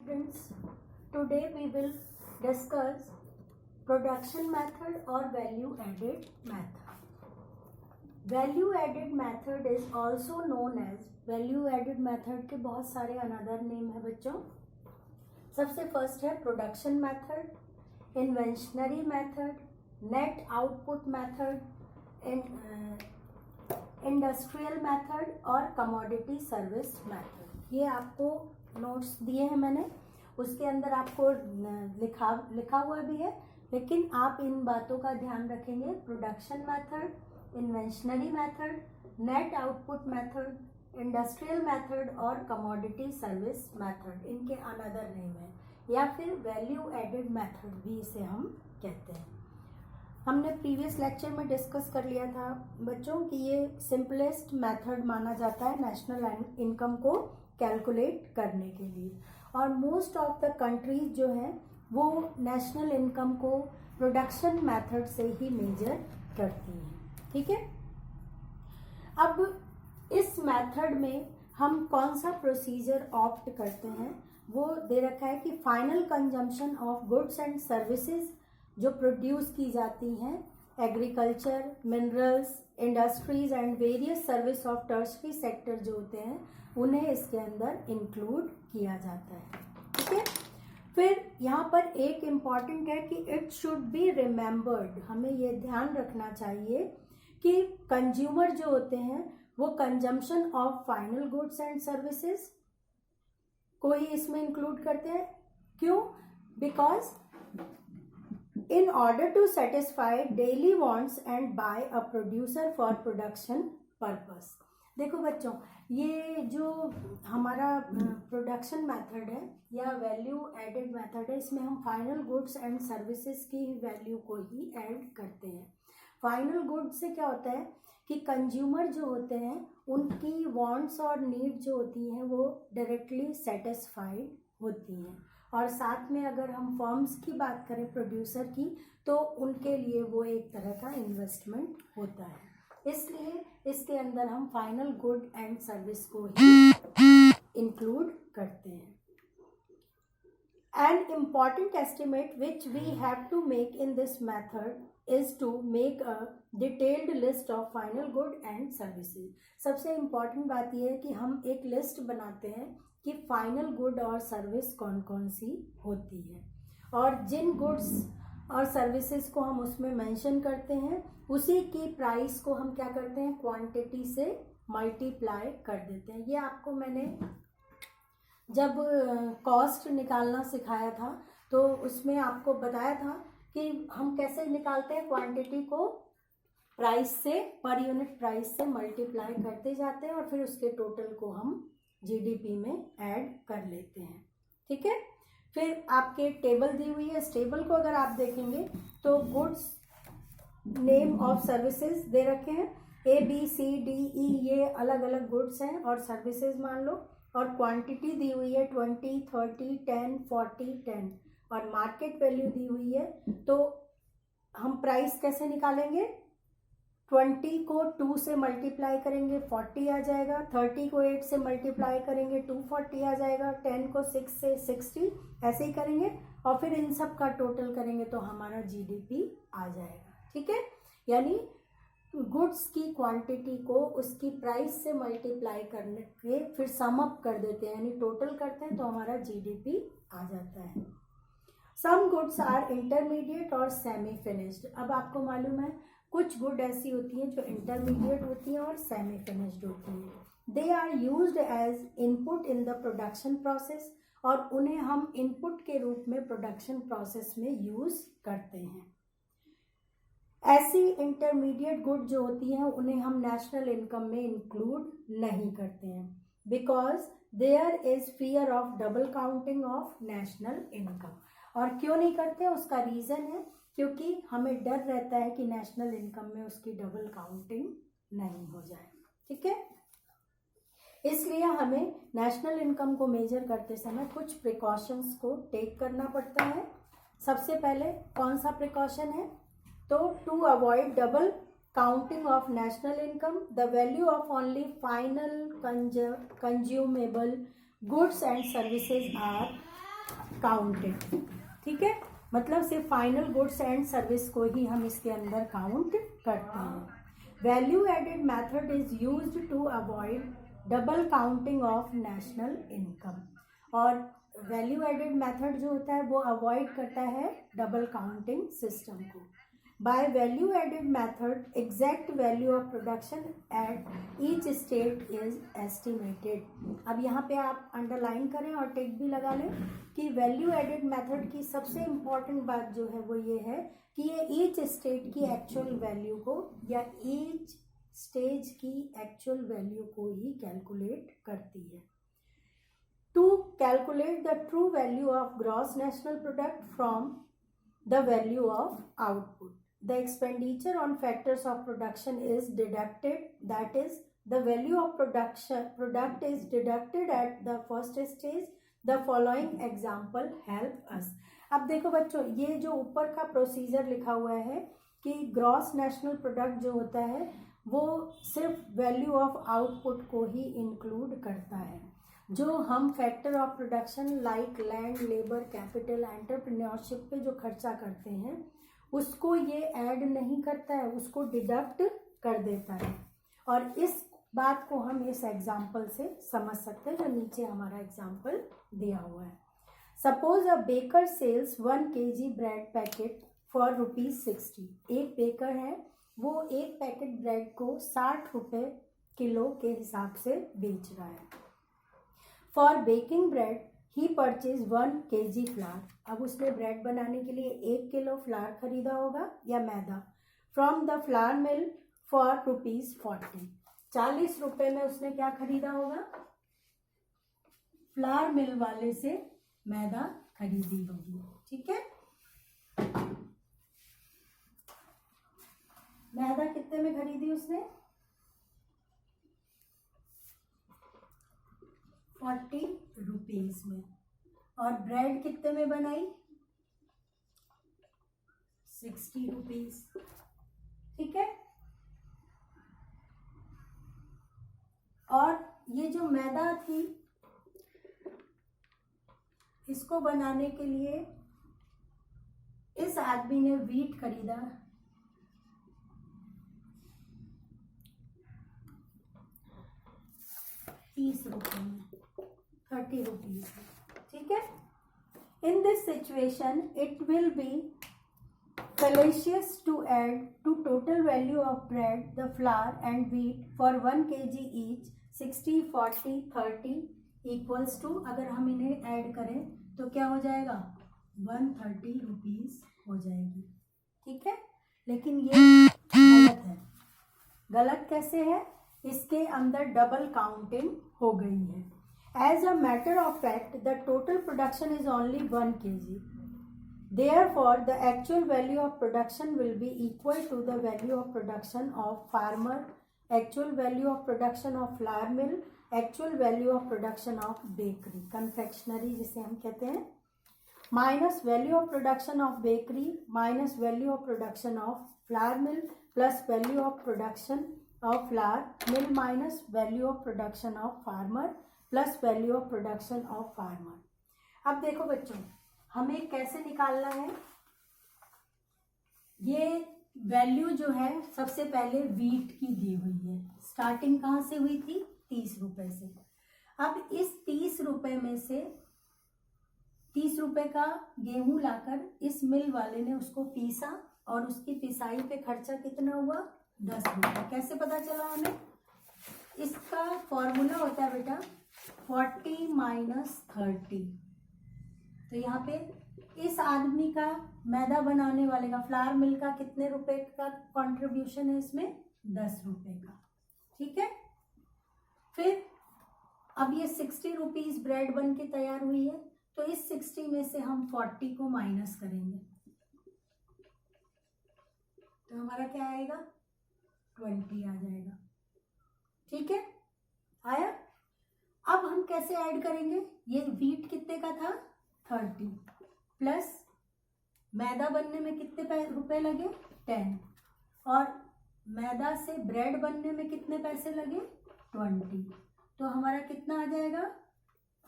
students, today we will discuss production method or value added method. Value added method is also known as value added method के बहुत सारे another name है बच्चों. सबसे first है production method, inventory method, net output method, industrial method और commodity service method. ये आपको नोट्स दिए हैं मैंने, उसके अंदर आपको लिखा हुआ भी है, लेकिन आप इन बातों का ध्यान रखेंगे. Production method, inventory method, net output method, industrial method और कमोडिटी सर्विस मेथड इनके अनदर नेम है, या फिर वैल्यू एडेड मेथड भी इसे हम कहते हैं. हमने प्रीवियस लेक्चर में डिस्कस कर लिया था बच्चों कि ये सिंपलेस्ट मेथड माना जाता है नेशनल इनकम को कैलकुलेट करने के लिए, और मोस्ट ऑफ द कंट्रीज जो हैं वो नेशनल इनकम को प्रोडक्शन मेथड से ही मेजर करती हैं. ठीक है. अब इस मेथड में हम कौन सा प्रोसीजर ऑप्ट करते हैं वो दे रखा है कि final consumption of goods and services जो प्रोड्यूस की जाती हैं, agriculture, minerals, industries and various service of tertiary sector जो होते हैं उन्हें इसके अंदर इंक्लूड किया जाता है. ठीक है. फिर यहाँ पर एक इम्पॉर्टेंट है कि इट शुड बी रिमेम्बर्ड, हमें ये ध्यान रखना चाहिए कि कंज्यूमर जो होते हैं वो consumption of final goods and services को ही इसमें इंक्लूड करते हैं. क्यों? Because in order to satisfy daily wants and buy a producer for production purpose. देखो बच्चों, ये जो हमारा प्रोडक्शन मेथड है या वैल्यू एडेड मेथड है, इसमें हम फाइनल गुड्स एंड सर्विसेज की वैल्यू को ही ऐड करते हैं. फाइनल गुड्स से क्या होता है कि कंज्यूमर जो होते हैं उनकी वांट्स और नीड जो होती हैं वो डायरेक्टली सेटिस्फाइड होती हैं, और साथ में अगर हम फर्म्स की बात करें प्रोड्यूसर की तो उनके लिए वो एक तरह का इन्वेस्टमेंट होता है. इसलिए इसके अंदर हम फाइनल गुड एंड सर्विस को ही इंक्लूड करते हैं. An important estimate which we have to make in this method is to make a detailed list of final good and services. सबसे इम्पॉर्टेंट बात यह है कि हम एक लिस्ट बनाते हैं कि फाइनल गुड और सर्विस कौन कौन सी होती है, और जिन गुड्स और सर्विसेज को हम उसमें मेंशन करते हैं उसी की प्राइस को हम क्या करते हैं, क्वांटिटी से मल्टीप्लाई कर देते हैं. ये आपको मैंने जब कॉस्ट निकालना सिखाया था तो उसमें आपको बताया था कि हम कैसे निकालते हैं, क्वांटिटी को प्राइस से, पर यूनिट प्राइस से मल्टीप्लाई करते जाते हैं और फिर उसके टोटल को हम जीडीपी में ऐड कर लेते हैं. ठीक है. फिर आपके टेबल दी हुई है, इस टेबल को अगर आप देखेंगे तो गुड्स, नेम ऑफ सर्विसेज दे रखे हैं, ABCDE, ये अलग अलग गुड्स हैं और सर्विसेज मान लो, और क्वांटिटी दी हुई है 20, 30, 10, 40, 10, और मार्केट वैल्यू दी हुई है. तो हम प्राइस कैसे निकालेंगे, 20 को 2 से मल्टीप्लाई करेंगे 40 आ जाएगा, 30 को 8 से मल्टीप्लाई करेंगे 240 आ जाएगा, 10 को 6 से 60, ऐसे ही करेंगे और फिर इन सब का टोटल करेंगे तो हमारा जीडीपी आ जाएगा. ठीक है. यानी गुड्स की क्वांटिटी को उसकी प्राइस से मल्टीप्लाई करने के फिर सम अप कर देते हैं, यानी टोटल करते हैं तो हमारा जीडीपी आ जाता है. सम गुड्स आर इंटरमीडिएट और सेमी फिनिश्ड. अब आपको मालूम है कुछ गुड ऐसी होती हैं जो इंटरमीडिएट होती हैं और सेमी फिनिश्ड होती हैं. They are used as input in the production process, और उन्हें हम इनपुट के रूप में प्रोडक्शन प्रोसेस में यूज करते हैं. ऐसी इंटरमीडिएट गुड जो होती हैं उन्हें हम नेशनल इनकम में इंक्लूड नहीं करते हैं, because there is fear of double counting of national income. और क्यों नहीं करते, उसका रीज़न है क्योंकि हमें डर रहता है कि नेशनल इनकम में उसकी डबल काउंटिंग नहीं हो जाए. ठीक है. इसलिए हमें नेशनल इनकम को मेजर करते समय कुछ प्रिकॉशंस को टेक करना पड़ता है. सबसे पहले कौन सा प्रिकॉशन है, तो to avoid double counting of national income, the value of only final consumable goods and services are counted. ठीक है, मतलब सिर्फ फाइनल गुड्स एंड सर्विस को ही हम इसके अंदर काउंट करते हैं। Value added method is used to avoid double counting of national income. और वैल्यू एडेड मेथड जो होता है वो अवॉइड करता है डबल काउंटिंग सिस्टम को। By value added method exact value of production at each state is estimated. अब यहाँ पे आप अंडरलाइन करें और टिक भी लगा लें कि वैल्यू एडेड मेथड की सबसे इम्पॉर्टेंट बात जो है वो ये है कि ये ईच स्टेट की एक्चुअल वैल्यू को या ईच स्टेज की एक्चुअल वैल्यू को ही कैलकुलेट करती है। To calculate the true value of gross national product from the value of output, the expenditure on factors of production is deducted, that is the value of product is deducted at the first stage. The following example help us। अब देखो बच्चों, ये जो ऊपर का procedure लिखा हुआ है कि ग्रॉस नेशनल प्रोडक्ट जो होता है वो सिर्फ वैल्यू ऑफ आउटपुट को ही इंक्लूड करता है। जो हम factor of production like land, labour, capital, entrepreneurship पे जो खर्चा करते हैं उसको ये ऐड नहीं करता है, उसको डिडक्ट कर देता है। और इस बात को हम इस एग्जाम्पल से समझ सकते हैं जो नीचे हमारा एग्जाम्पल दिया हुआ है। Suppose a baker sells 1 kg bread packet for ₹60। एक बेकर है, वो एक पैकेट ब्रेड को 60 रुपये किलो के हिसाब से बेच रहा है। For baking bread he purchase 1 kg flower. अब उसने ब्रेड बनाने के लिए 1 किलो फ्लावर खरीदा होगा या maida from the flour mill for ₹40। 40 रुपये में उसने क्या खरीदा होगा? फ्लावर मिल वाले से मैदा खरीदी होगी। ठीक है, मैदा कितने में खरीदी उसने? 40 रुपीज में। और ब्रेड कितने में बनाई? 60 रुपीज। ठीक है, और ये जो मैदा थी इसको बनाने के लिए इस आदमी ने व्हीट खरीदा 30 रुपये में, 30 रुपीज। ठीक है, in this situation it will be fallacious to add to total value of bread the flour and wheat for 1 kg each 60, 40, 30 equals to, अगर हम इन्हें ऐड करें तो क्या हो जाएगा? 130 रुपीज हो जाएगी। ठीक है, लेकिन ये गलत है। गलत कैसे है? इसके अंदर डबल काउंटिंग हो गई है। As a matter of fact the total production is only 1 kg। Therefore, the actual value of production will be equal to the value of production of farmer, actual value of production of flour mill, actual value of production of bakery, confectionery जिसे हम कहते हैं, minus value of production of bakery minus value of production of flour mill plus value of production of flour mill minus value of production of farmer plus value of production of farmer। अब देखो बच्चों, हमें कैसे निकालना है? ये value जो है सबसे पहले वीट की दी हुई है। स्टार्टिंग कहाँ से हुई थी? 30 रुपये से। अब इस 30 रुपये में से 30 रुपये का गेहूं लाकर इस मिल वाले ने उसको पीसा और उसकी पिसाई पे खर्चा कितना हुआ? 10 रुपये। कैसे पता चला हमें? इसका फॉर्मूला होता है बेटा 40 माइनस 30। तो यहाँ पे इस आदमी का, मैदा बनाने वाले का, फ्लावर मिल का कितने रुपए का कंट्रीब्यूशन है इसमें? 10 रुपये का। ठीक है, फिर अब ये 60 रुपीज ब्रेड बन के तैयार हुई है, तो इस 60 में से हम 40 को माइनस करेंगे तो हमारा क्या आएगा? 20 आ जाएगा। ठीक है, आया? अब हम कैसे ऐड करेंगे? ये व्हीट कितने का था? 30 प्लस मैदा बनने में कितने रुपए लगे? 10, और मैदा से ब्रेड बनने में कितने पैसे लगे? 20। तो हमारा कितना आ जाएगा?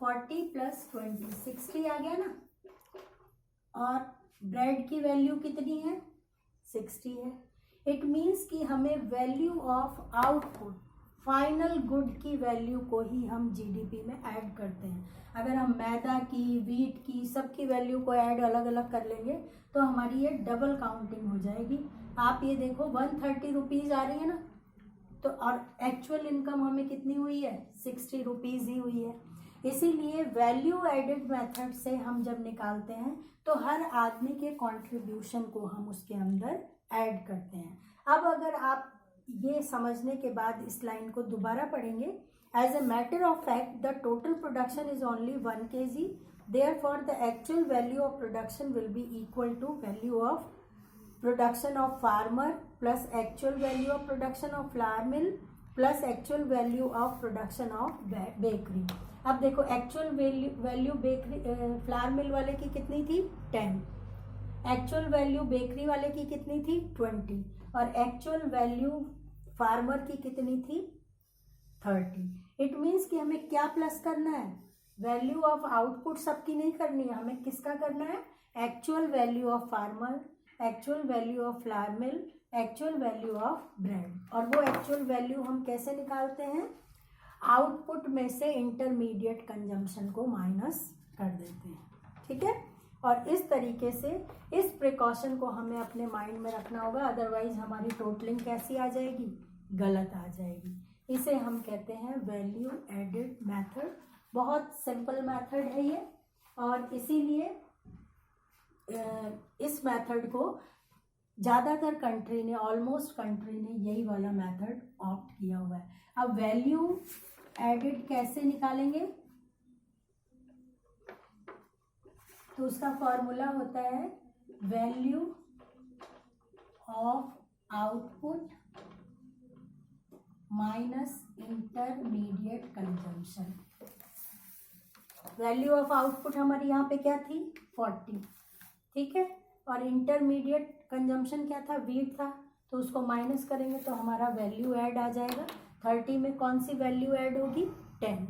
40 प्लस 20 60 आ गया ना, और ब्रेड की वैल्यू कितनी है 60 है। इट मीन्स कि हमें value of output final good की वैल्यू को ही हम जीडीपी में ऐड करते हैं। अगर हम मैदा की, वीट की, सबकी वैल्यू को ऐड अलग अलग कर लेंगे तो हमारी ये डबल काउंटिंग हो जाएगी। आप ये देखो 130 रुपीज़ आ रही है ना, तो और एक्चुअल इनकम हमें कितनी हुई है 60 रुपीज़ ही हुई है। इसीलिए वैल्यू एडेड मेथड से हम जब निकालते हैं तो हर आदमी के कंट्रीब्यूशन को हम उसके अंदर ऐड करते हैं। अब अगर आप ये समझने के बाद इस लाइन को दोबारा पढ़ेंगे, as a matter of fact the total production is only 1 kg, therefore the actual value of production will be equal to value of production of farmer plus actual value of production of flour mill plus actual value of production of bakery. अब देखो actual value bakery flour mill वाले की कितनी थी 10, actual value bakery वाले की कितनी थी 20, और एक्चुअल वैल्यू फार्मर की कितनी थी 30। इट मीन्स कि हमें क्या प्लस करना है, वैल्यू ऑफ आउटपुट सबकी नहीं करनी है, हमें किसका करना है, actual value of farmer, actual value of flour mill, actual value of bread. और वो एक्चुअल वैल्यू हम कैसे निकालते हैं, आउटपुट में से इंटरमीडिएट कंजम्पशन को माइनस कर देते हैं, ठीक है। और इस तरीके से इस प्रिकॉशन को हमें अपने माइंड में रखना होगा, अदरवाइज हमारी टोटलिंग कैसी आ जाएगी, गलत आ जाएगी। इसे हम कहते हैं वैल्यू एडेड मेथड। बहुत सिंपल मेथड है ये, और इसीलिए इस मेथड को ज़्यादातर कंट्री ने, ऑलमोस्ट कंट्री ने यही वाला मेथड ऑप्ट किया हुआ है। अब वैल्यू एडेड कैसे निकालेंगे, तो उसका फॉर्मूला होता है value of output minus intermediate consumption. Value of output हमारी यहाँ पे क्या थी 40, ठीक है, और इंटरमीडिएट कंजम्पशन क्या था, वीट था, तो उसको माइनस करेंगे तो हमारा वैल्यू ऐड आ जाएगा। 30 में कौन सी वैल्यू ऐड होगी 10।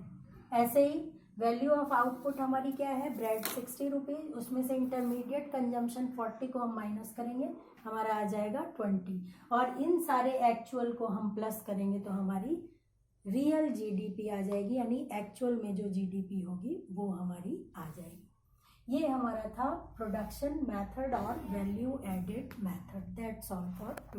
ऐसे ही वैल्यू ऑफ आउटपुट हमारी क्या है, ब्रेड 60 रुपीज़, उसमें से इंटरमीडिएट कंजम्पशन 40 को हम माइनस करेंगे, हमारा आ जाएगा 20, और इन सारे एक्चुअल को हम प्लस करेंगे तो हमारी रियल जीडीपी आ जाएगी, यानी एक्चुअल में जो जीडीपी होगी वो हमारी आ जाएगी। ये हमारा था प्रोडक्शन मेथड और value added method. That's all for today.